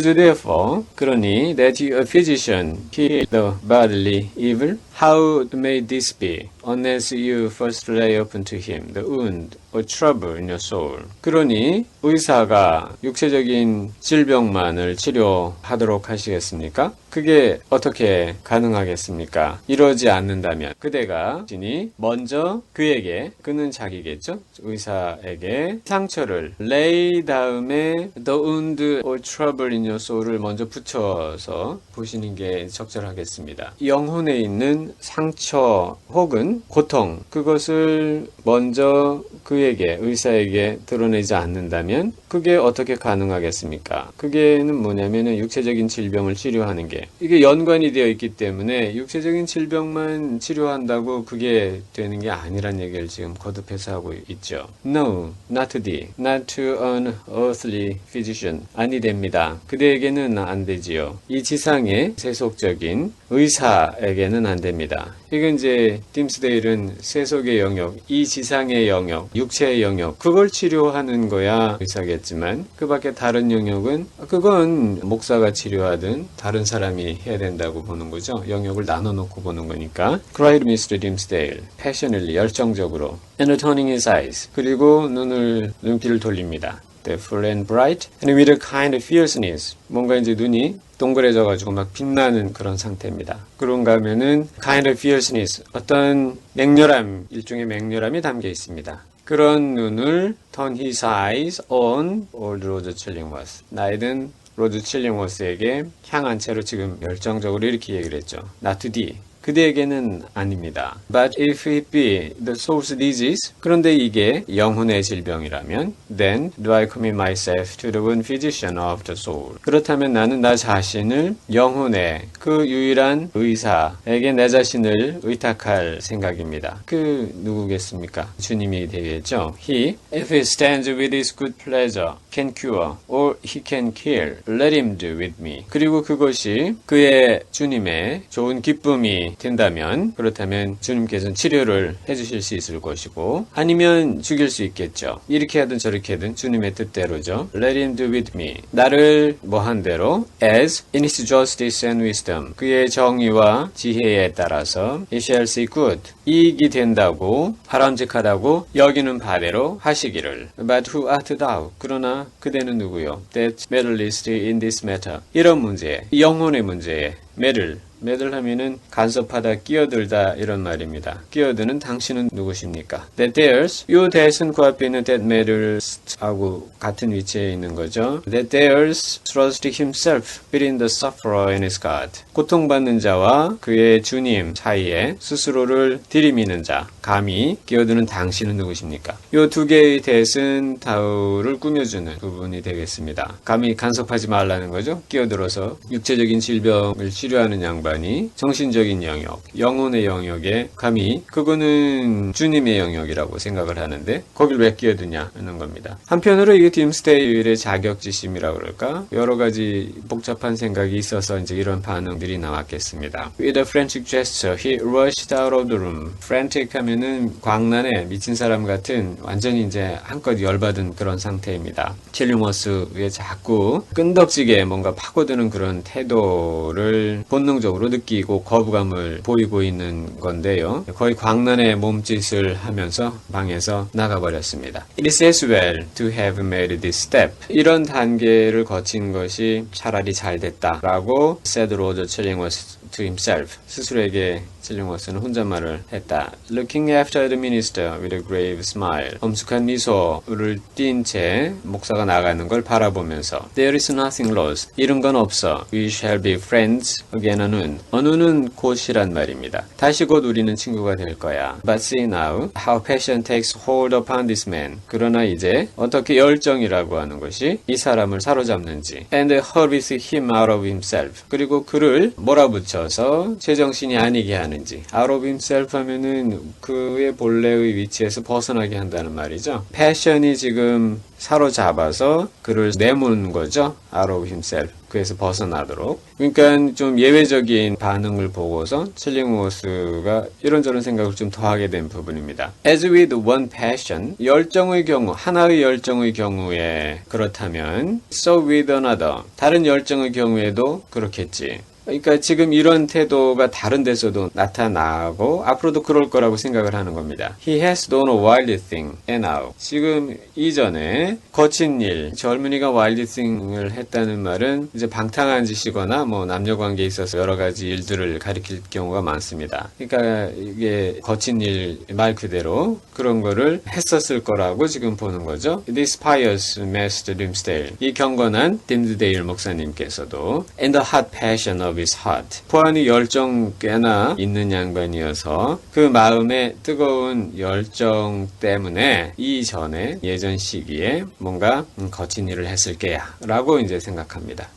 therefore, 그러니, that you a physician heal the bodily evil, how may this be, unless you first lay open to him the wound or trouble in your soul. 그러니 의사가 육체적인 질병만을 치료하도록 하시겠습니까? 그게 어떻게 가능하겠습니까? 이러지 않는다면 그대가 먼저 그는 자기겠죠? 의사에게 상처를 lay 다음에 the wound or trouble in your soul을 먼저 붙여서 보시는 게 적절하겠습니다. 영혼에 있는 상처 혹은 고통, 그것을 먼저 의사에게 드러내지 않는다면 그게 어떻게 가능하겠습니까? 그게는 뭐냐면은 육체적인 질병을 치료하는 게 이게 연관이 되어 있기 때문에 육체적인 질병만 치료한다고 그게 되는 게 아니란 얘기를 지금 거듭해서 하고 있죠. No, not to an earthly physician. 아니 됩니다. 그대에게는 안 되지요. 이 지상의 세속적인 의사에게는 안 됩니다. 이건 이제 딤스데일은 세속의 영역, 이 지상의 영역, 육체의 영역, 그걸 치료하는 거야 의사겠지만 그 밖에 다른 영역은 그건 목사가 치료하든 다른 사람이 해야 된다고 보는 거죠. 영역을 나눠놓고 보는 거니까. cried Mr. Dimmesdale, passionately, 열정적으로. and turning his eyes, 그리고 눈길을 돌립니다. full and bright, and with a kind of fierceness. 뭔가 이제 눈이 동그래져가지고 막 빛나는 그런 상태입니다. 그런가 하면은 kind of fierceness, 어떤 맹렬함, 일종의 맹렬함이 담겨 있습니다. 그런 눈을 turn his eyes on old Roger Chillingworth. 나이든 로즈 칠링워스에게 향한 채로 지금 열정적으로 이렇게 얘기를 했죠. Not to thee. 그대에게는 아닙니다. But if it be the soul's disease, 그런데 이게 영혼의 질병이라면, then do I commit myself to the one physician of the soul. 그렇다면 나는 나 자신을 영혼의 그 유일한 의사에게 내 자신을 의탁할 생각입니다. 그 누구겠습니까? 주님이 되겠죠. He, if he stands with his good pleasure, can cure, or he can kill. Let him do with me. 그리고 그것이 그의 주님의 좋은 기쁨이 된다면, 그렇다면 주님께서는 치료를 해주실 수 있을 것이고 아니면 죽일 수 있겠죠. 이렇게 하든 저렇게 하든 주님의 뜻대로죠. Let him do with me. 나를 뭐한 대로 as in his justice and wisdom. 그의 정의와 지혜에 따라서 he shall see good. 이익이 된다고 바람직하다고 여기는 바대로 하시기를. But who art thou? 그러나 그대는 누구요? That meddlest in this matter. 이런 문제, 영혼의 문제에 매들 하면은 간섭하다, 끼어들다 이런 말입니다. 끼어드는 당신은 누구십니까? That dares, 요 that은 그 앞에 있는 that matters 하고 같은 위치에 있는 거죠. That dares trust himself between the sufferer and his God. 고통받는 자와 그의 주님 사이에 스스로를 들이미는 자, 감히 끼어드는 당신은 누구십니까? 요 두 개의 that은 다우를 꾸며주는 부분이 되겠습니다. 감히 간섭하지 말라는 거죠. 끼어들어서 육체적인 질병을 치료하는 양반 정신적인 영역, 영혼의 영역에 감히 그거는 주님의 영역이라고 생각을 하는데 거길 왜 끼어드냐 하는 겁니다. 한편으로 이게 딤스데일의 자격지심이라고 그럴까? 여러 가지 복잡한 생각이 있어서 이제 이런 반응들이 나왔겠습니다. With a frantic gesture, he rushed out of the room. frantic 하면은 광란에 미친 사람 같은 완전히 이제 한껏 열받은 그런 상태입니다. 칠링워스에 자꾸 끈덕지게 뭔가 파고드는 그런 태도를 본능적으로 느끼고 거부감을 보이고 있는 건데요. 거의 광란의 몸짓을 하면서 방에서 나가버렸습니다. It is as well to have made this step. 이런 단계를 거친 것이 차라리 잘 됐다라고 said Roger Chillingworth to himself. 스스로에게 칠링워스는 혼잣말을 했다. Looking after the minister with a grave smile. 엄숙한 미소를 띈 채 목사가 나가는 걸 바라보면서 There is nothing lost. 잃은 건 없어. We shall be friends again anon. 어느는 곧이란 말입니다. 다시 곧 우리는 친구가 될 거야. But see now how passion takes hold upon this man. 그러나 이제 어떻게 열정이라고 하는 것이 이 사람을 사로잡는지. And hurries him out of himself. 그리고 그를 몰아붙여 되어서 제정신이 아니게 하는지, out of himself 하면은 그의 본래의 위치에서 벗어나게 한다는 말이죠. passion이 지금 사로잡아서 그를 내모는 거죠. out of himself. 그에서 벗어나도록. 그러니까 좀 예외적인 반응을 보고서 칠링워스가 이런저런 생각을 좀 더하게 된 부분입니다. As with one passion, 열정의 경우, 하나의 열정의 경우에 그렇다면 so with another, 다른 열정의 경우에도 그렇겠지. 그러니까 지금 이런 태도가 다른 데서도 나타나고 앞으로도 그럴 거라고 생각을 하는 겁니다. He has done a wild thing and now. 지금 이전에 거친 일, 젊은이가 wild thing을 했다는 말은 이제 방탕한 짓이거나 뭐 남녀 관계에 있어서 여러 가지 일들을 가리킬 경우가 많습니다. 그러니까 이게 거친 일 말 그대로 그런 거를 했었을 거라고 지금 보는 거죠. This pious Master Dimsdale, 이 경건한 딤스데일 목사님께서도 in the hot passion of his heart, 포함이 열정 꽤나 있는 양반이어서 그 마음의 뜨거운 열정 때문에 이전에 예전 시기에 뭔가 거친 일을 했을 게야 라고 이제 생각합니다.